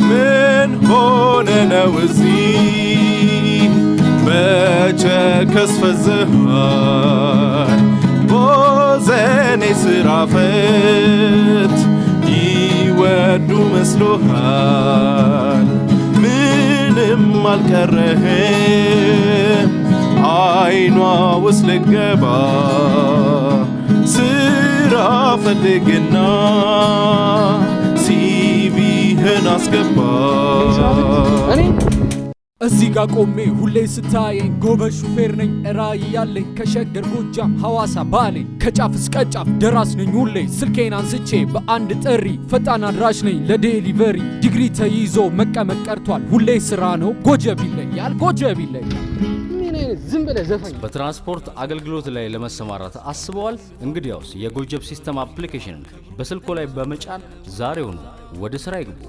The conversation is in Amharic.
ምን ሆነ ነው እዚህ በቸከስ ፈዝሃል ቦዘኔ ስራ ፈት ይወዱ መስሎሃል ምንም አልቀረህም አይኗ ውስጥ ልገባ ስራ ፈልግና ሲቪህን አስገባ እዚህ ጋር ቆሜ ሁሌ ስታየኝ ጎበዝ ሹፌር ነኝ ራዕይ ያለኝ ከሸገር ጎጃም ሐዋሳ ባሌ ከጫፍ እስከ ጫፍ ደራስ ነኝ ሁሌ ስልኬን አንስቼ በአንድ ጥሪ ፈጣን አድራሽ ነኝ ለዴሊቨሪ ዲግሪ ተይዞ መቀመጥ ቀርቷል ሁሌ ስራ ነው ጎጀብ ይለያል ጎጀብ ይለያል ዝም ብለህ ዘፈኝ በትራንስፖርት አገልግሎት ላይ ለመሰማራት አስበዋል? እንግዲያውስ የጎጀብ ሲስተም አፕሊኬሽንን በስልኮ ላይ በመጫን ዛሬውኑ ወደ ስራ ይግቡ።